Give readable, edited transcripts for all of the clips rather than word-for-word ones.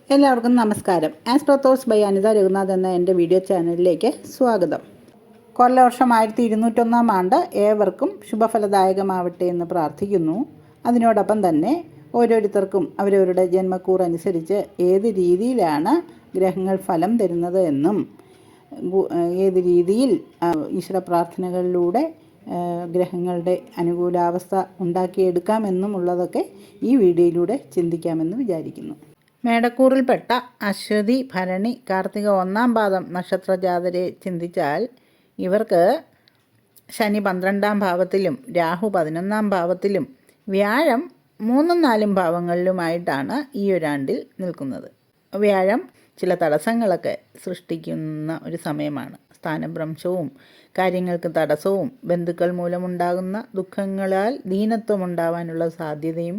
എല്ലാവർക്കും നമസ്കാരം. Astro thoughts by Anitha Raghunath എന്ന എൻ്റെ വീഡിയോ ചാനലിലേക്ക് സ്വാഗതം. കൊല്ലവർഷം 1201 ആണ്ട് ഏവർക്കും ശുഭഫലദായകമാവട്ടെ എന്ന് പ്രാർത്ഥിക്കുന്നു. അതിനോടൊപ്പം തന്നെ ഓരോരുത്തർക്കും അവരവരുടെ ജന്മക്കൂർ അനുസരിച്ച് ഏത് രീതിയിലാണ് ഗ്രഹങ്ങൾ ഫലം തരുന്നത് എന്നും ഏത് രീതിയിൽ ഈശ്വര പ്രാർത്ഥനകളിലൂടെ ഗ്രഹങ്ങളുടെ അനുകൂലാവസ്ഥ ഉണ്ടാക്കിയെടുക്കാമെന്നും ഉള്ളതൊക്കെ ഈ വീഡിയോയിലൂടെ ചിന്തിക്കാമെന്ന് വിചാരിക്കുന്നു. മേടക്കൂറിൽപ്പെട്ട അശ്വതി, ഭരണി, കാർത്തിക 1-ാം പാദം നക്ഷത്രജാതരെ ചിന്തിച്ചാൽ ഇവർക്ക് ശനി 12-ാം ഭാവത്തിലും രാഹു 11-ാം ഭാവത്തിലും വ്യാഴം 3-ഉം 4-ഉം ഭാവങ്ങളിലുമായിട്ടാണ് ഈ ഒരാണ്ടിൽ നിൽക്കുന്നത്. വ്യാഴം ചില തടസ്സങ്ങളൊക്കെ സൃഷ്ടിക്കുന്ന ഒരു സമയമാണ്. സ്ഥാനഭ്രംശവും കാര്യങ്ങൾക്ക് തടസ്സവും ബന്ധുക്കൾ മൂലമുണ്ടാകുന്ന ദുഃഖങ്ങളാൽ ദീനത്വമുണ്ടാവാനുള്ള സാധ്യതയും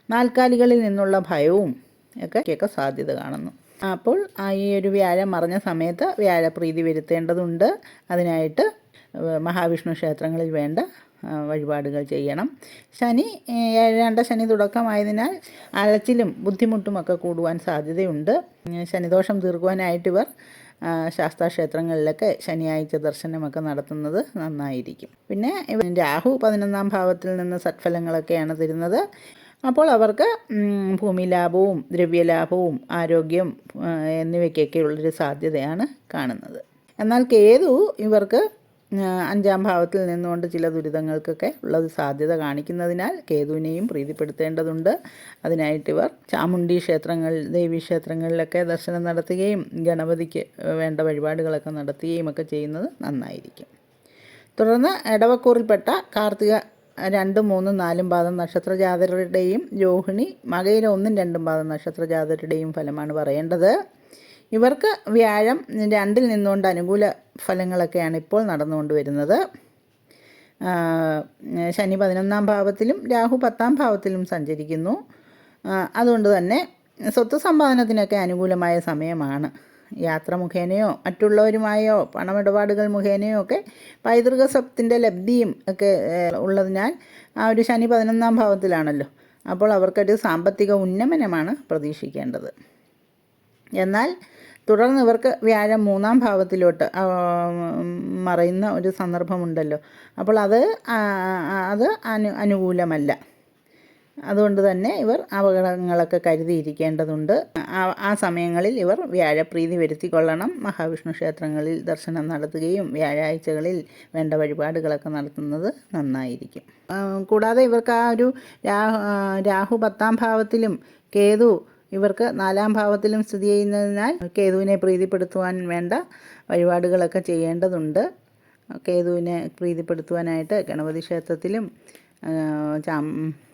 നാൽക്കാലികളിൽ നിന്നുള്ള ഭയവും ഒക്കെ സാധ്യത കാണുന്നു. അപ്പോൾ ഈ ഒരു വ്യാഴം മറഞ്ഞ സമയത്ത് വ്യാഴപ്രീതി വരുത്തേണ്ടതുണ്ട്. അതിനായിട്ട് മഹാവിഷ്ണു ക്ഷേത്രങ്ങളിൽ വേണ്ട വഴിപാടുകൾ ചെയ്യണം. ശനി 7-ാം ശനി തുടക്കമായതിനാൽ അലച്ചിലും ബുദ്ധിമുട്ടുമൊക്കെ കൂടുവാൻ സാധ്യതയുണ്ട്. ശനിദോഷം തീർക്കുവാനായിട്ട് ഇവർ ശാസ്താക്ഷേത്രങ്ങളിലൊക്കെ ശനിയാഴ്ച ദർശനമൊക്കെ നടത്തുന്നത് നന്നായിരിക്കും. പിന്നെ രാഹു 11-ാം ഭാവത്തിൽ നിന്ന് സത്ഫലങ്ങളൊക്കെയാണ് തരുന്നത്. അപ്പോൾ അവർക്ക് ഭൂമി ലാഭവും ദ്രവ്യലാഭവും ആരോഗ്യം എന്നിവയ്ക്കൊക്കെ ഉള്ളൊരു സാധ്യതയാണ് കാണുന്നത്. എന്നാൽ കേതു ഇവർക്ക് 5-ാം ഭാവത്തിൽ നിന്നുകൊണ്ട് ചില ദുരിതങ്ങൾക്കൊക്കെ ഉള്ളത് സാധ്യത കാണിക്കുന്നതിനാൽ കേതുവിനെയും പ്രീതിപ്പെടുത്തേണ്ടതുണ്ട്. അതിനായിട്ട് ഇവർ ചാമുണ്ഡി ദേവീക്ഷേത്രങ്ങളിലൊക്കെ ദർശനം നടത്തുകയും ഗണപതിക്ക് വേണ്ട വഴിപാടുകളൊക്കെ നടത്തുകയും ഒക്കെ ചെയ്യുന്നത് നന്നായിരിക്കും. തുടർന്ന് ഇടവക്കൂറിൽപ്പെട്ട കാർത്തിക 2, 3, 4 പാദം നക്ഷത്രജാതരുടെയും രോഹിണി മകയിര 1, 2 പാദം നക്ഷത്രജാതരുടെയും ഫലമാണ് പറയേണ്ടത്. ഇവർക്ക് വ്യാഴം 2-ൽ നിന്നുകൊണ്ട് അനുകൂല ഫലങ്ങളൊക്കെയാണ് ഇപ്പോൾ നടന്നുകൊണ്ട് വരുന്നത്. ശനി 11-ാം ഭാവത്തിലും രാഹു 10-ാം ഭാവത്തിലും സഞ്ചരിക്കുന്നു. അതുകൊണ്ട് തന്നെ സ്വത്ത് സമ്പാദനത്തിനൊക്കെ അനുകൂലമായ സമയമാണ്. യാത്ര മുഖേനയോ മറ്റുള്ളവരുമായോ പണമിടപാടുകൾ മുഖേനയോ ഒക്കെ പൈതൃക സ്വത്തിൻ്റെ ലബ്ധിയും ഒക്കെ ഉള്ളതിനാൽ ആ ഒരു ശനി 11-ാം ഭാവത്തിലാണല്ലോ. അപ്പോൾ അവർക്കൊരു സാമ്പത്തിക ഉന്നമനമാണ് പ്രതീക്ഷിക്കേണ്ടത്. എന്നാൽ തുടർന്ന് ഇവർക്ക് വ്യാഴം 3-ാം ഭാവത്തിലോട്ട് മറയുന്ന ഒരു സന്ദർഭമുണ്ടല്ലോ. അപ്പോൾ അത് അനുകൂലമല്ല. അതുകൊണ്ട് തന്നെ ഇവർ അപകടങ്ങളൊക്കെ കരുതിയിരിക്കേണ്ടതുണ്ട്. ആ സമയങ്ങളിൽ ഇവർ വ്യാഴപ്രീതി വരുത്തിക്കൊള്ളണം. മഹാവിഷ്ണു ക്ഷേത്രങ്ങളിൽ ദർശനം നടത്തുകയും വ്യാഴാഴ്ചകളിൽ വേണ്ട വഴിപാടുകളൊക്കെ നടത്തുന്നത് നന്നായിരിക്കും. കൂടാതെ ഇവർക്ക് ആ ഒരു രാഹു 10-ാം ഭാവത്തിലും കേതു ഇവർക്ക് 4-ാം ഭാവത്തിലും സ്ഥിതി ചെയ്യുന്നതിനാൽ കേതുവിനെ പ്രീതിപ്പെടുത്തുവാൻ വേണ്ട വഴിപാടുകളൊക്കെ ചെയ്യേണ്ടതുണ്ട്. കേതുവിനെ പ്രീതിപ്പെടുത്തുവാനായിട്ട് ഗണപതി ക്ഷേത്രത്തിലും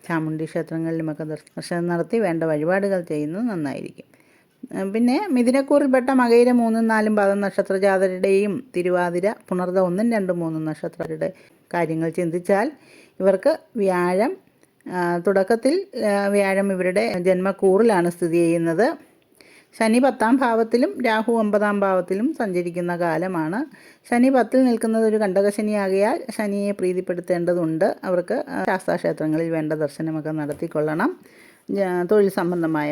ചാമുണ്ഡി ക്ഷേത്രങ്ങളിലുമൊക്കെ ദർശനം നടത്തി വേണ്ട വഴിപാടുകൾ ചെയ്യുന്നത് നന്നായിരിക്കും. പിന്നെ മിഥുനക്കൂറിൽപ്പെട്ട മകയിര 3-ഉം 4-ഉം പാദം നക്ഷത്രജാതരുടെയും തിരുവാതിര പുണർദ 1, 2, 3 നക്ഷത്രരുടെ കാര്യങ്ങൾ ചിന്തിച്ചാൽ ഇവർക്ക് വ്യാഴം തുടക്കത്തിൽ വ്യാഴം ഇവരുടെ ജന്മക്കൂറിലാണ് സ്ഥിതി ചെയ്യുന്നത്. ശനി 10-ാം ഭാവത്തിലും രാഹു 9-ാം ഭാവത്തിലും സഞ്ചരിക്കുന്ന കാലമാണ്. ശനി 10-ൽ നിൽക്കുന്നത് ഒരു കണ്ടകശനിയാകയാൽ ശനിയെ പ്രീതിപ്പെടുത്തേണ്ടതുണ്ട്. അവർക്ക് ശാസ്താക്ഷേത്രങ്ങളിൽ വേണ്ട ദർശനമൊക്കെ നടത്തിക്കൊള്ളണം. തൊഴിൽ സംബന്ധമായ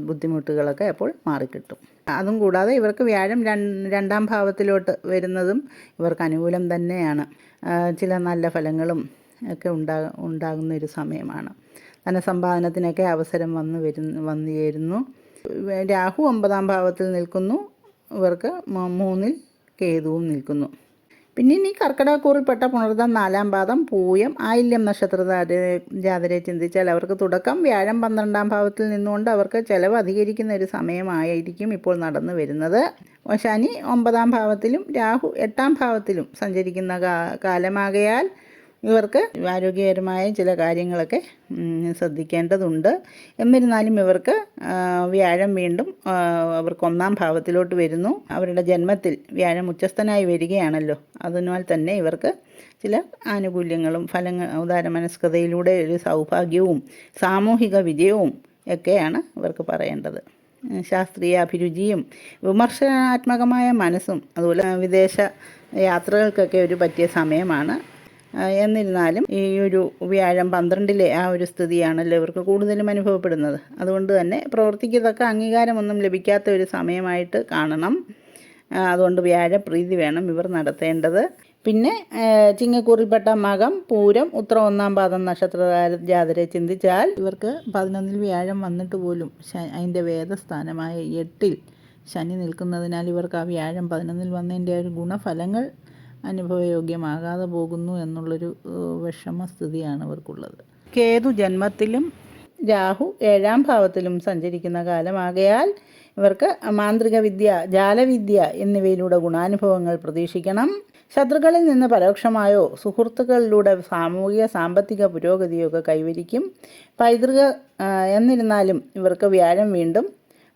ബുദ്ധിമുട്ടുകളൊക്കെ അപ്പോൾ മാറിക്കിട്ടും. അതും കൂടാതെ ഇവർക്ക് വ്യാഴം 2-ാം ഭാവത്തിലോട്ട് വരുന്നതും ഇവർക്ക് അനുകൂലം തന്നെയാണ്. ചില നല്ല ഫലങ്ങളും ഒക്കെ ഉണ്ടാകുന്ന ഒരു സമയമാണ്. ധനസമ്പാദനത്തിനൊക്കെ അവസരം വന്നു ചേരുന്നു. രാഹു 9-ാം ഭാവത്തിൽ നിൽക്കുന്നു. ഇവർക്ക് 3-ൽ കേതുവും നിൽക്കുന്നു. പിന്നെ ഇനി കർക്കിടകക്കൂറിൽപ്പെട്ട പുണർദം 4-ാം പാദം പൂയം ആയില്യം നക്ഷത്രജാതരെ ചിന്തിച്ചാൽ അവർക്ക് തുടക്കം വ്യാഴം 12-ാം ഭാവത്തിൽ നിന്നുകൊണ്ട് അവർക്ക് ചിലവ് അധികരിക്കുന്ന ഒരു സമയമായിരിക്കും ഇപ്പോൾ നടന്നു വരുന്നത്. ശനി 9-ാം ഭാവത്തിലും രാഹു 8-ാം ഭാവത്തിലും സഞ്ചരിക്കുന്ന കാലമാകയാൽ ഇവർക്ക് ആരോഗ്യകരമായ ചില കാര്യങ്ങളൊക്കെ ശ്രദ്ധിക്കേണ്ടതുണ്ട്. എന്നിരുന്നാലും ഇവർക്ക് വ്യാഴം വീണ്ടും അവർക്ക് 1-ാം ഭാവത്തിലോട്ട് വരുന്നു. അവരുടെ ജന്മത്തിൽ വ്യാഴം ഉച്ചസ്ഥനായി വരികയാണല്ലോ. അതിനാൽ തന്നെ ഇവർക്ക് ചില ആനുകൂല്യങ്ങളും ഉദാരമനസ്കതയിലൂടെ ഒരു സൗഭാഗ്യവും സാമൂഹിക വിജയവും ഒക്കെയാണ് ഇവർക്ക് പറയേണ്ടത്. ശാസ്ത്രീയ അഭിരുചിയും വിമർശനാത്മകമായ മനസ്സും അതുപോലെ വിദേശ യാത്രകൾക്കൊക്കെ ഒരു പറ്റിയ സമയമാണ്. എന്നിരുന്നാലും ഈ ഒരു വ്യാഴം 12-ലെ ആ ഒരു സ്ഥിതിയാണല്ലോ ഇവർക്ക് കൂടുതലും അനുഭവപ്പെടുന്നത്. അതുകൊണ്ട് തന്നെ പ്രവൃത്തിക്ക് അംഗീകാരമൊന്നും ലഭിക്കാത്ത ഒരു സമയമായിട്ട് കാണണം. അതുകൊണ്ട് വ്യാഴപ്രീതി വേണം ഇവർ നടത്തേണ്ടത്. പിന്നെ ചിങ്ങക്കൂറിൽപ്പെട്ട മകം, പൂരം, ഉത്രം 1-ാം പാദം നക്ഷത്ര ജാതരെ ചിന്തിച്ചാൽ ഇവർക്ക് 11-ൽ വ്യാഴം വന്നിട്ട് പോലും അതിൻ്റെ വേദസ്ഥാനമായ 8-ൽ ശനി നിൽക്കുന്നതിനാൽ ഇവർക്ക് ആ വ്യാഴം 11-ൽ വന്നതിൻ്റെ ഒരു ഗുണഫലങ്ങൾ അനുഭവയോഗ്യമാകാതെ പോകുന്നു എന്നുള്ളൊരു വിഷമസ്ഥിതിയാണ് ഇവർക്കുള്ളത്. കേതു ജന്മത്തിലും രാഹു 7-ാം ഭാവത്തിലും സഞ്ചരിക്കുന്ന കാലമാകയാൽ ഇവർക്ക് മാന്ത്രിക വിദ്യ, ജാലവിദ്യ എന്നിവയിലൂടെ ഗുണാനുഭവങ്ങൾ പ്രതീക്ഷിക്കണം. ശത്രുക്കളിൽ നിന്ന് പരോക്ഷമായോ സുഹൃത്തുക്കളിലൂടെ സാമൂഹിക സാമ്പത്തിക പുരോഗതിയൊക്കെ കൈവരിക്കും. എന്നിരുന്നാലും ഇവർക്ക് വ്യാഴം വീണ്ടും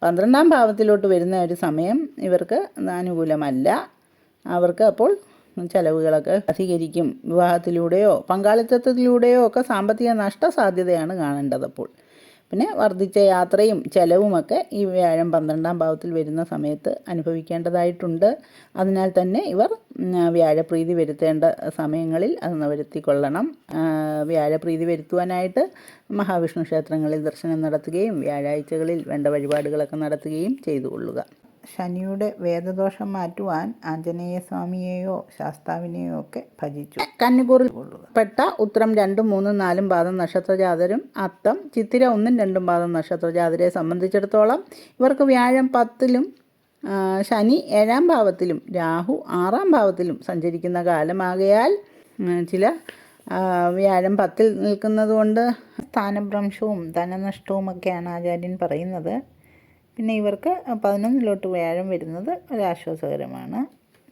12-ാം ഭാവത്തിലോട്ട് വരുന്ന ഒരു സമയം ഇവർക്ക് അനുകൂലമല്ല. അവർക്ക് അപ്പോൾ ചെലവുകളൊക്കെ അധികരിക്കും. വിവാഹത്തിലൂടെയോ പങ്കാളിത്തത്തിലൂടെയോ ഒക്കെ സാമ്പത്തിക നഷ്ടസാധ്യതയാണ് കാണേണ്ടതപ്പോൾ. പിന്നെ വർദ്ധിച്ച യാത്രയും ചെലവുമൊക്കെ ഈ വ്യാഴം 12-ാം ഭാവത്തിൽ വരുന്ന സമയത്ത് അനുഭവിക്കേണ്ടതായിട്ടുണ്ട്. അതിനാൽ തന്നെ ഇവർ വ്യാഴപ്രീതി വരുത്തേണ്ട സമയങ്ങളിൽ അത് വരുത്തിക്കൊള്ളണം. വ്യാഴപ്രീതി വരുത്തുവാനായിട്ട് മഹാവിഷ്ണു ക്ഷേത്രങ്ങളിൽ ദർശനം നടത്തുകയും വ്യാഴാഴ്ചകളിൽ വേണ്ട വഴിപാടുകളൊക്കെ നടത്തുകയും ചെയ്തു കൊള്ളുക. ശനിയുടെ വേദദോഷം മാറ്റുവാൻ ആഞ്ജനേയ സ്വാമിയെയോ ശാസ്താവിനെയോ ഒക്കെ ഭജിച്ചു. കന്നിക്കൂറിൽ പെട്ട ഉത്രം 2, 3, 4 പാദം നക്ഷത്രജാതരും അത്തം, ചിത്തിര 1, 2 പാദം നക്ഷത്രജാതരെ സംബന്ധിച്ചിടത്തോളം ഇവർക്ക് വ്യാഴം 10-ലും ശനി 7-ാം ഭാവത്തിലും രാഹു 6-ാം ഭാവത്തിലും സഞ്ചരിക്കുന്ന കാലമാകയാൽ ചില വ്യാഴം 10-ൽ നിൽക്കുന്നത് കൊണ്ട് സ്ഥാനഭ്രംശവും ധനനഷ്ടവും ഒക്കെയാണ് ആചാര്യൻ പറയുന്നത്. പിന്നെ ഇവർക്ക് 11-ലോട്ട് വ്യാഴം വരുന്നത് ഒരാശ്വാസകരമാണ്.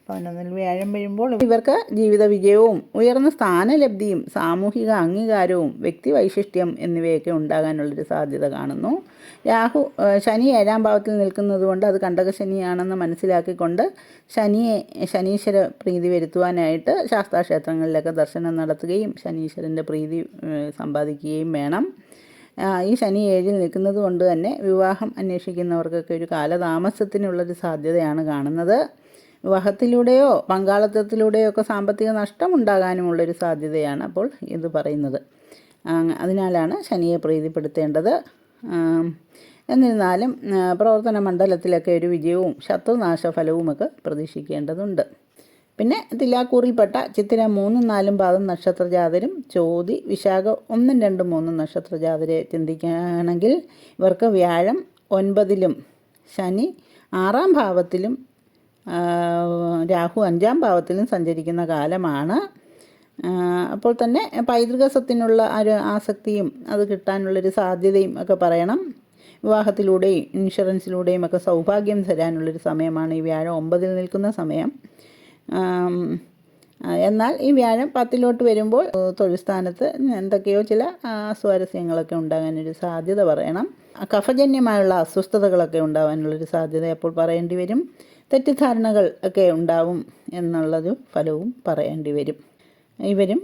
11-ൽ വ്യാഴം വരുമ്പോൾ ഇവർക്ക് ജീവിത വിജയവും ഉയർന്ന സ്ഥാനലബ്ധിയും സാമൂഹിക അംഗീകാരവും വ്യക്തിവൈശിഷ്ട്യം എന്നിവയൊക്കെ ഉണ്ടാകാനുള്ളൊരു സാധ്യത കാണുന്നു. ശനി 7-ാം ഭാവത്തിൽ നിൽക്കുന്നത് കൊണ്ട് അത് കണ്ടകശനിയാണെന്ന് മനസ്സിലാക്കിക്കൊണ്ട് ശനീശ്വര പ്രീതി വരുത്തുവാനായിട്ട് ശാസ്താക്ഷേത്രങ്ങളിലൊക്കെ ദർശനം നടത്തുകയും ശനീശ്വരൻ്റെ പ്രീതി സമ്പാദിക്കുകയും വേണം. ഈ ശനി 7-ൽ നിൽക്കുന്നത് കൊണ്ട് തന്നെ വിവാഹം അന്വേഷിക്കുന്നവർക്കൊക്കെ ഒരു കാലതാമസത്തിനുള്ളൊരു സാധ്യതയാണ് കാണുന്നത്. വിവാഹത്തിലൂടെയോ പങ്കാളിത്തത്തിലൂടെയോ ഒക്കെ സാമ്പത്തിക നഷ്ടമുണ്ടാകാനുമുള്ളൊരു സാധ്യതയാണ് അപ്പോൾ ഇത് പറയുന്നത്. അതിനാലാണ് ശനിയെ പ്രീതിപ്പെടുത്തേണ്ടത്. എന്നിരുന്നാലും പ്രവർത്തന മണ്ഡലത്തിലൊക്കെ ഒരു വിജയവും ശത്രുനാശഫലവുമൊക്കെ പ്രതീക്ഷിക്കേണ്ടതുണ്ട്. പിന്നെ തുലാക്കൂറിൽപ്പെട്ട ചിത്തിര 3, 4 പാദം നക്ഷത്രജാതരും ചോതി, വിശാഖ 1, 2, 3 നക്ഷത്രജാതരെ ചിന്തിക്കുകയാണെങ്കിൽ ഇവർക്ക് വ്യാഴം 9-ലും ശനി 6-ാം ഭാവത്തിലും രാഹു 5-ാം ഭാവത്തിലും സഞ്ചരിക്കുന്ന കാലമാണ്. അപ്പോൾ തന്നെ പൈതൃക സ്വത്തിനുള്ള ഒരു ആസക്തിയും അത് കിട്ടാനുള്ളൊരു സാധ്യതയും ഒക്കെ പറയണം. വിവാഹത്തിലൂടെയും ഇൻഷുറൻസിലൂടെയും ഒക്കെ സൗഭാഗ്യം തരാനുള്ളൊരു സമയമാണ് ഈ വ്യാഴം 9-ൽ നിൽക്കുന്ന സമയം. എന്നാൽ ഈ വ്യാഴം 10-ലോട്ട് വരുമ്പോൾ തൊഴിൽ സ്ഥാനത്ത് എന്തൊക്കെയോ ചില അസ്വാരസ്യങ്ങളൊക്കെ ഉണ്ടാകാനൊരു സാധ്യത പറയണം. കഫജന്യമായുള്ള അസ്വസ്ഥതകളൊക്കെ ഉണ്ടാകാനുള്ളൊരു സാധ്യത അപ്പോൾ പറയേണ്ടി വരും. തെറ്റിദ്ധാരണകൾ ഒക്കെ ഉണ്ടാവും എന്നുള്ളൊരു ഫലവും പറയേണ്ടി വരും. ഇവരും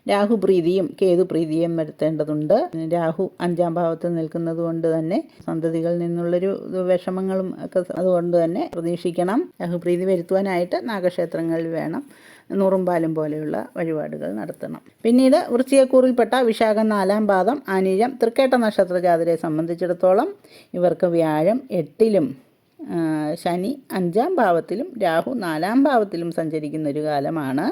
രാഹുപ്രീതിയും കേതുപ്രീതിയും വരുത്തേണ്ടതുണ്ട്. രാഹു 5-ാം ഭാവത്തിൽ നിൽക്കുന്നത് കൊണ്ട് തന്നെ സന്തതികളിൽ നിന്നുള്ളൊരു വിഷമങ്ങളും ഒക്കെ അതുകൊണ്ട് തന്നെ പ്രതീക്ഷിക്കണം. രാഹുപ്രീതി വരുത്തുവാനായിട്ട് നാഗക്ഷേത്രങ്ങളിൽ വേണം നൂറും പാലും പോലെയുള്ള വഴിപാടുകൾ നടത്തണം. പിന്നീട് വൃശ്ചികക്കൂറിൽപ്പെട്ട വിശാഖം 4-ാം പാദം അനിഴം തൃക്കേട്ട നക്ഷത്രജാതരെ സംബന്ധിച്ചിടത്തോളം ഇവർക്ക് വ്യാഴം 8-ലും ശനി 5-ാം ഭാവത്തിലും രാഹു 4-ാം ഭാവത്തിലും സഞ്ചരിക്കുന്ന ഒരു കാലമാണ്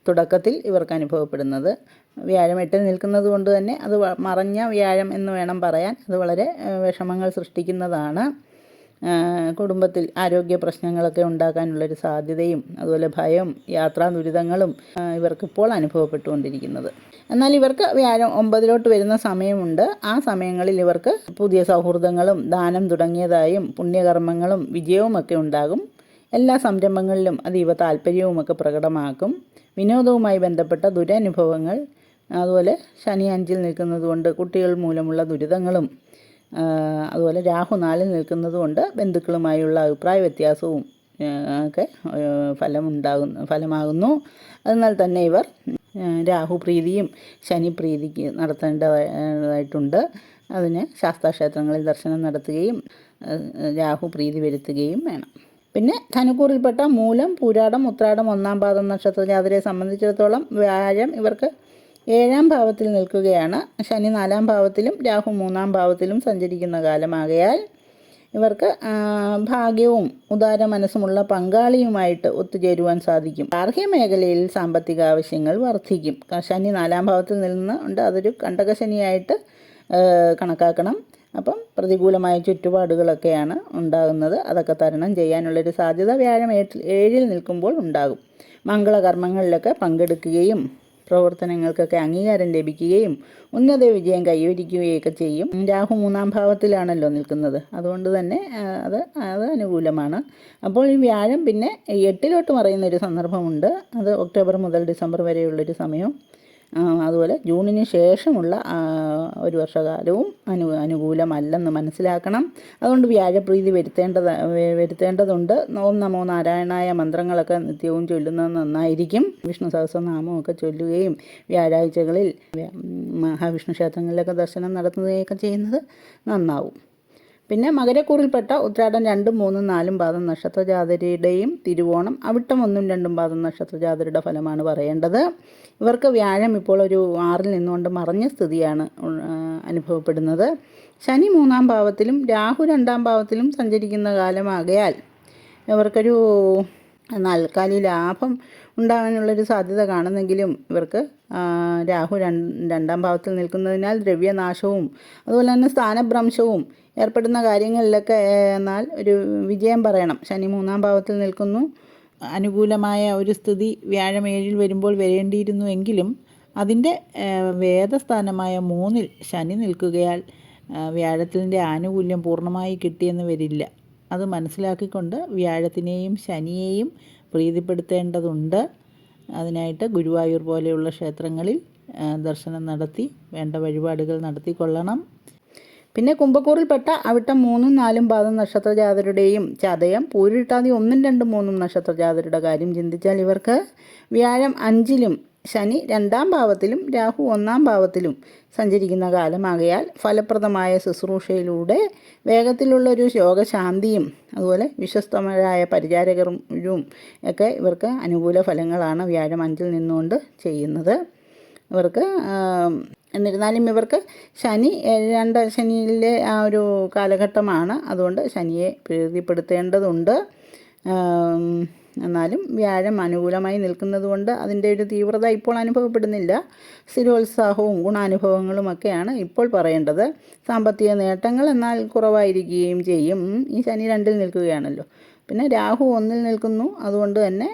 തുടക്കത്തിൽ ഇവർക്ക് അനുഭവപ്പെടുന്നത്. വ്യാഴം 8-ൽ നിൽക്കുന്നത് കൊണ്ട് തന്നെ അത് മറഞ്ഞ വ്യാഴം എന്ന് വേണം പറയാൻ. അത് വളരെ വിഷമങ്ങൾ സൃഷ്ടിക്കുന്നതാണ്. കുടുംബത്തിൽ ആരോഗ്യ പ്രശ്നങ്ങളൊക്കെ ഉണ്ടാക്കാനുള്ളൊരു സാധ്യതയും അതുപോലെ ഭയം, യാത്രാ ദുരിതങ്ങളും ഇവർക്കിപ്പോൾ അനുഭവപ്പെട്ടുകൊണ്ടിരിക്കുന്നത്. എന്നാൽ ഇവർക്ക് വ്യാഴം 9-ലോട്ട് വരുന്ന സമയമുണ്ട്. ആ സമയങ്ങളിൽ ഇവർക്ക് പുതിയ സൗഹൃദങ്ങളും ദാനം തുടങ്ങിയതായും പുണ്യകർമ്മങ്ങളും വിജയവുമൊക്കെ ഉണ്ടാകും. എല്ലാ സംരംഭങ്ങളിലും അതീവ താല്പര്യവുമൊക്കെ പ്രകടമാക്കും. വിനോദവുമായി ബന്ധപ്പെട്ട ദുരനുഭവങ്ങൾ, അതുപോലെ ശനി 5-ൽ നിൽക്കുന്നത് കൊണ്ട് കുട്ടികൾ മൂലമുള്ള ദുരിതങ്ങളും, അതുപോലെ രാഹു 4-ൽ നിൽക്കുന്നത് കൊണ്ട് ബന്ധുക്കളുമായുള്ള അഭിപ്രായ വ്യത്യാസവും ഒക്കെ ഫലമാകുന്നു. അതിനാൽ തന്നെ ഇവർ രാഹുപ്രീതിയും ശനിപ്രീതിക്ക് നടത്തേണ്ടതായിട്ടുണ്ട്. അതിന് ശാസ്താക്ഷേത്രങ്ങളിൽ ദർശനം നടത്തുകയും രാഹുപ്രീതി വരുത്തുകയും വേണം. പിന്നെ ധനുക്കൂറിൽപ്പെട്ട മൂലം, പൂരാടം, ഉത്രാടം, ഒന്നാം പാദം നക്ഷത്ര ജാതരെ സംബന്ധിച്ചിടത്തോളം വ്യാഴം ഇവർക്ക് 7ാം ഭാവത്തിൽ നിൽക്കുകയാണ്. ശനി 4ാം ഭാവത്തിലും രാഹു 3ാം ഭാവത്തിലും സഞ്ചരിക്കുന്ന കാലമാകയാൽ ഇവർക്ക് ഭാഗ്യവും ഉദാര മനസ്സുമുള്ള പങ്കാളിയുമായിട്ട് ഒത്തുചേരുവാൻ സാധിക്കും. ഗാർഹിക മേഖലയിൽ സാമ്പത്തിക ആവശ്യങ്ങൾ വർദ്ധിക്കും. ശനി 4ാം ഭാവത്തിൽ നിന്നുണ്ട്, അതൊരു കണ്ടകശനിയായിട്ട് കണക്കാക്കണം. അപ്പം പ്രതികൂലമായ ചുറ്റുപാടുകളൊക്കെയാണ് ഉണ്ടാകുന്നത്. അതൊക്കെ തരണം ചെയ്യാനുള്ളൊരു സാധ്യത വ്യാഴം 7ൽ നിൽക്കുമ്പോൾ ഉണ്ടാകും. മംഗളകർമ്മങ്ങളിലൊക്കെ പങ്കെടുക്കുകയും പ്രവർത്തനങ്ങൾക്കൊക്കെ അംഗീകാരം ലഭിക്കുകയും ഉന്നത വിജയം കൈവരിക്കുകയൊക്കെ ചെയ്യും. രാഹു 3ാം ഭാവത്തിലാണല്ലോ നിൽക്കുന്നത്, അതുകൊണ്ട് തന്നെ അത് അനുകൂലമാണ്. അപ്പോൾ ഈ വ്യാഴം പിന്നെ 8ലോട്ട് മറയുന്നൊരു സന്ദർഭമുണ്ട്. അത് ഒക്ടോബർ മുതൽ ഡിസംബർ വരെയുള്ളൊരു സമയവും അതുപോലെ ജൂണിന് ശേഷമുള്ള ഒരു വർഷകാലവും അനുകൂലമല്ലെന്ന് മനസ്സിലാക്കണം. അതുകൊണ്ട് വ്യാഴപ്രീതി വരുത്തേണ്ടതുണ്ട്. ഓം നമോ നാരായണായ മന്ത്രങ്ങളൊക്കെ നിത്യവും ചൊല്ലുന്നത് നന്നായിരിക്കും. വിഷ്ണു സഹസ്രനാമമൊക്കെ ചൊല്ലുകയും വ്യാഴാഴ്ചകളിൽ മഹാവിഷ്ണു ക്ഷേത്രങ്ങളിലൊക്കെ ദർശനം നടത്തുകയൊക്കെ ചെയ്യുന്നത് നന്നാവും. പിന്നെ മകരക്കൂറിൽപ്പെട്ട ഉത്രാടം 2, 3, 4 പാദം നക്ഷത്ര ജാതരുടെയും തിരുവോണം അവിട്ടം 1, 2 പാദം നക്ഷത്ര ജാതരുടെ ഫലമാണ് പറയേണ്ടത്. ഇവർക്ക് വ്യാഴം ഇപ്പോൾ ഒരു 6ൽ നിന്നുകൊണ്ട് മറഞ്ഞ സ്ഥിതിയാണ് അനുഭവപ്പെടുന്നത്. ശനി 3ാം ഭാവത്തിലും രാഹു 2ാം ഭാവത്തിലും സഞ്ചരിക്കുന്ന കാലമാകയാൽ ഇവർക്കൊരു നാൽക്കാലി ലാഭം ഉണ്ടാകാനുള്ളൊരു സാധ്യത കാണുന്നെങ്കിലും ഇവർക്ക് രാഹു 2ാം ഭാവത്തിൽ നിൽക്കുന്നതിനാൽ ദ്രവ്യനാശവും അതുപോലെ തന്നെ സ്ഥാനഭ്രംശവും ഏർപ്പെടുന്ന കാര്യങ്ങളിലൊക്കെ എന്നാൽ ഒരു വിജയം പറയണം. ശനി 3ാം ഭാവത്തിൽ നിൽക്കുന്നു. അനുകൂലമായ ഒരു സ്ഥിതി വ്യാഴം 7ൽ വരുമ്പോൾ വരേണ്ടിയിരുന്നുവെങ്കിലും അതിൻ്റെ വേദസ്ഥാനമായ 3ൽ ശനി നിൽക്കുകയാൽ വ്യാഴത്തിൻ്റെ ആനുകൂല്യം പൂർണ്ണമായി കിട്ടിയെന്ന് വരില്ല. അത് മനസ്സിലാക്കിക്കൊണ്ട് വ്യാഴത്തിനെയും ശനിയെയും പ്രീതിപ്പെടുത്തേണ്ടതുണ്ട്. അതിനായിട്ട് ഗുരുവായൂർ പോലെയുള്ള ക്ഷേത്രങ്ങളിൽ ദർശനം നടത്തി വേണ്ട വഴിപാടുകൾ നടത്തിക്കൊള്ളണം. പിന്നെ കുംഭക്കൂറിൽപ്പെട്ട അവിട്ടം 3, 4 പാദം നക്ഷത്ര ജാതരുടെയും ചതയം, പൂരിട്ടാതി 1, 2, 3 നക്ഷത്ര ജാതരുടെ കാര്യം ചിന്തിച്ചാൽ ഇവർക്ക് വ്യാഴം 5ലും ശനി 2ാം ഭാവത്തിലും രാഹു 1ാം ഭാവത്തിലും സഞ്ചരിക്കുന്ന കാലമാകയാൽ ഫലപ്രദമായ ശുശ്രൂഷയിലൂടെ വേഗത്തിലുള്ളൊരു രോഗശാന്തിയും അതുപോലെ വിശ്വസ്തരായ പരിചാരകരും ഒക്കെ ഇവർക്ക് അനുകൂല ഫലങ്ങളാണ് വ്യാഴം 5ൽ നിന്നുകൊണ്ട് ചെയ്യുന്നത്. ഇവർക്ക് എന്നിരുന്നാലും ഇവർക്ക് ശനി 2 ശനിയിലെ ആ ഒരു കാലഘട്ടമാണ്. അതുകൊണ്ട് ശനിയെ പ്രീതിപ്പെടുത്തേണ്ടതുണ്ട്. എന്നാലും വ്യാഴം അനുകൂലമായി നിൽക്കുന്നത് കൊണ്ട് അതിൻ്റെ ഒരു തീവ്രത ഇപ്പോൾ അനുഭവപ്പെടുന്നില്ല. സ്ഥിരോത്സാഹവും ഗുണാനുഭവങ്ങളുമൊക്കെയാണ് ഇപ്പോൾ പറയേണ്ടത്. സാമ്പത്തിക നേട്ടങ്ങൾ എന്നാൽ കുറവായിരിക്കുകയും ചെയ്യും. ഈ ശനി 2ൽ നിൽക്കുകയാണല്ലോ. പിന്നെ രാഹു 1ൽ നിൽക്കുന്നു. അതുകൊണ്ട് തന്നെ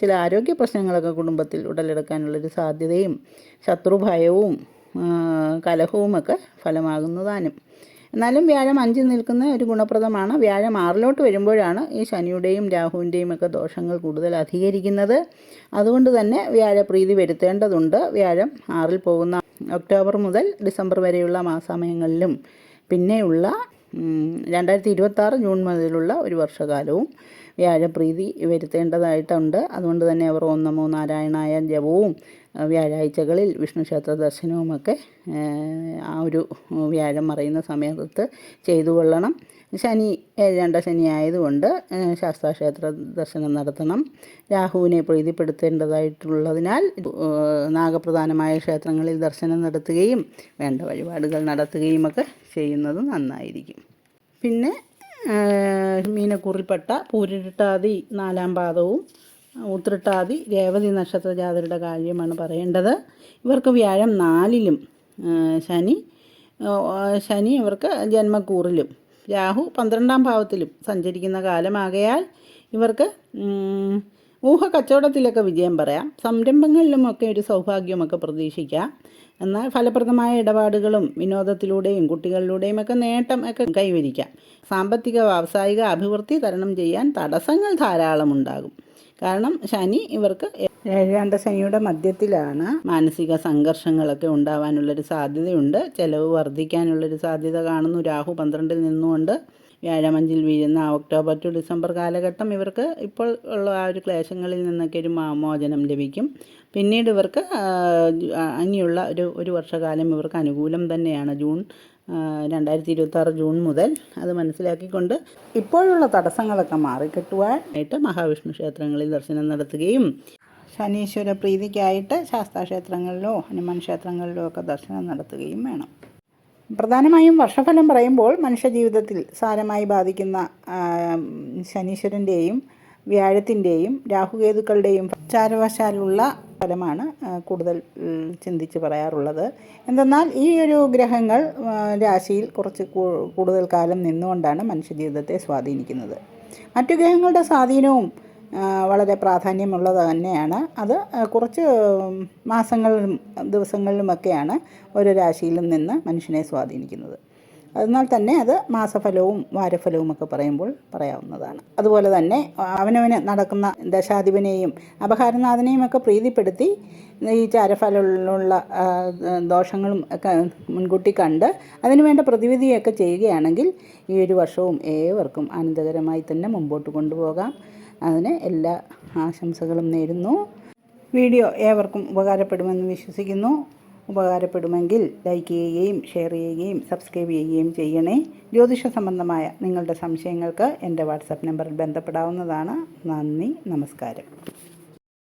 ചില ആരോഗ്യ പ്രശ്നങ്ങളൊക്കെ കുടുംബത്തിൽ ഉടലെടുക്കാനുള്ളൊരു സാധ്യതയും ശത്രുഭയവും കലഹവുമൊക്കെ ഫലമാകുന്നതാനും. എന്നാലും വ്യാഴം 5ൽ നിൽക്കുന്ന ഒരു ഗുണപ്രദമാണ്. വ്യാഴം 6ലോട്ട് വരുമ്പോഴാണ് ഈ ശനിയുടെയും രാഹുവിൻ്റെയും ഒക്കെ ദോഷങ്ങൾ കൂടുതൽ അധികരിക്കുന്നത്. അതുകൊണ്ട് തന്നെ വ്യാഴപ്രീതി വരുത്തേണ്ടതുണ്ട്. വ്യാഴം 6ൽ പോകുന്ന ഒക്ടോബർ മുതൽ ഡിസംബർ വരെയുള്ള മാസമയങ്ങളിലും പിന്നെയുള്ള 2026 ജൂൺ മുതലുള്ള ഒരു വർഷകാലവും വ്യാഴപ്രീതി വരുത്തേണ്ടതായിട്ടുണ്ട്. അതുകൊണ്ട് തന്നെ അവർ ഓം നമോ നാരായണായ ജപവും വ്യാഴാഴ്ചകളിൽ വിഷ്ണു ക്ഷേത്ര ദർശനവുമൊക്കെ ആ ഒരു വ്യാഴം മറയുന്ന സമയത്ത് ചെയ്തു കൊള്ളണം. ശനി 2 ശനി ആയതുകൊണ്ട് ശാസ്താക്ഷേത്ര ദർശനം നടത്തണം. രാഹുവിനെ പ്രീതിപ്പെടുത്തേണ്ടതായിട്ടുള്ളതിനാൽ നാഗപ്രധാനമായ ക്ഷേത്രങ്ങളിൽ ദർശനം നടത്തുകയും വേണ്ട വഴിപാടുകൾ നടത്തുകയുമൊക്കെ ചെയ്യുന്നത് നന്നായിരിക്കും. പിന്നെ മീനക്കൂറിൽപ്പെട്ട പൂരിട്ടാതി 4ാം പാദവും ഉത്രട്ടാതി രേവതി നക്ഷത്ര ജാതരുടെ കാര്യമാണ് പറയേണ്ടത്. ഇവർക്ക് വ്യാഴം 4ലും ശനി ഇവർക്ക് ജന്മക്കൂറിലും രാഹു 12ാം ഭാവത്തിലും സഞ്ചരിക്കുന്ന കാലമാകയാൽ ഇവർക്ക് കച്ചവടത്തിലൊക്കെ വിജയം പറയാം. സംരംഭങ്ങളിലുമൊക്കെ ഒരു സൗഭാഗ്യമൊക്കെ പ്രതീക്ഷിക്കാം. എന്നാൽ ഫലപ്രദമായ ഇടപാടുകളും വിനോദത്തിലൂടെയും കുട്ടികളിലൂടെയും ഒക്കെ നേട്ടം ഒക്കെ കൈവരിക്കാം. സാമ്പത്തിക വ്യാവസായിക അഭിവൃദ്ധി തരണം ചെയ്യാൻ തടസ്സങ്ങൾ ധാരാളം ഉണ്ടാകും. കാരണം ശനി ഇവർക്ക് 7ാം ശനിയുടെ മധ്യത്തിലാണ്. മാനസിക സംഘർഷങ്ങളൊക്കെ ഉണ്ടാവാനുള്ളൊരു സാധ്യതയുണ്ട്. ചെലവ് വർദ്ധിക്കാനുള്ളൊരു സാധ്യത കാണുന്നു. രാഹു 12ൽ നിന്നുകൊണ്ട് വ്യാഴം 5ൽ വീഴുന്ന ഒക്ടോബർ ടു ഡിസംബർ കാലഘട്ടം ഇവർക്ക് ഇപ്പോൾ ഉള്ള ആ ഒരു ക്ലേശങ്ങളിൽ നിന്നൊക്കെ ഒരു മോചനം ലഭിക്കും. പിന്നീട് ഇവർക്ക് ഇനിയുള്ള ഒരു വർഷകാലം ഇവർക്ക് അനുകൂലം തന്നെയാണ്. ജൂൺ 2026 ജൂൺ മുതൽ അത് മനസ്സിലാക്കിക്കൊണ്ട് ഇപ്പോഴുള്ള തടസ്സങ്ങളൊക്കെ മാറിക്കിട്ടുവാനായിട്ട് മഹാവിഷ്ണു ക്ഷേത്രങ്ങളിൽ ദർശനം നടത്തുകയും ശനീശ്വര പ്രീതിക്കായിട്ട് ശാസ്താക്ഷേത്രങ്ങളിലോ ഹനുമാൻ ക്ഷേത്രങ്ങളിലോ ഒക്കെ ദർശനം നടത്തുകയും വേണം. പ്രധാനമായും വർഷഫലം പറയുമ്പോൾ മനുഷ്യജീവിതത്തിൽ സാരമായി ബാധിക്കുന്ന ശനീശ്വരൻ്റെയും വ്യാഴത്തിൻ്റെയും രാഹുകേതുക്കളുടെയും ചാരവശാലുള്ള ഫലമാണ് കൂടുതൽ ചിന്തിച്ച് പറയാറുള്ളത്. എന്തെന്നാൽ ഈ ഒരു ഗ്രഹങ്ങൾ രാശിയിൽ കുറച്ച് കൂടുതൽ കാലം നിന്നുകൊണ്ടാണ് മനുഷ്യജീവിതത്തെ സ്വാധീനിക്കുന്നത്. മറ്റു ഗ്രഹങ്ങളുടെ സ്വാധീനവും വളരെ പ്രാധാന്യമുള്ളത് തന്നെയാണ്. അത് കുറച്ച് മാസങ്ങളിലും ദിവസങ്ങളിലുമൊക്കെയാണ് ഓരോ രാശിയിലും നിന്ന് മനുഷ്യനെ സ്വാധീനിക്കുന്നത്. അതിനാൽ തന്നെ അത് മാസഫലവും വാരഫലവും ഒക്കെ പറയുമ്പോൾ പറയാവുന്നതാണ്. അതുപോലെ തന്നെ അവനവന് നടക്കുന്ന ദശാധിപനെയും അപഹാരനാഥനെയും ഒക്കെ പ്രീതിപ്പെടുത്തി ഈ ചാരഫലമുള്ള ദോഷങ്ങളും ഒക്കെ മുൻകൂട്ടി കണ്ട് അതിനുവേണ്ട പ്രതിവിധിയൊക്കെ ചെയ്യുകയാണെങ്കിൽ ഈ ഒരു വർഷവും ഏവർക്കും ആനന്ദകരമായി തന്നെ മുമ്പോട്ട് കൊണ്ടുപോകാം. അതിന് എല്ലാ ആശംസകളും നേരുന്നു. വീഡിയോ ഏവർക്കും ഉപകാരപ്പെടുമെന്ന് വിശ്വസിക്കുന്നു. ഉപകാരപ്പെടുമെങ്കിൽ ലൈക്ക് ചെയ്യുകയും ഷെയർ ചെയ്യുകയും സബ്സ്ക്രൈബ് ചെയ്യുകയും ചെയ്യണേ. ജ്യോതിഷ സംബന്ധമായ നിങ്ങളുടെ സംശയങ്ങൾക്ക് എൻ്റെ വാട്സാപ്പ് നമ്പറിൽ ബന്ധപ്പെടാവുന്നതാണ്. നന്ദി, നമസ്കാരം.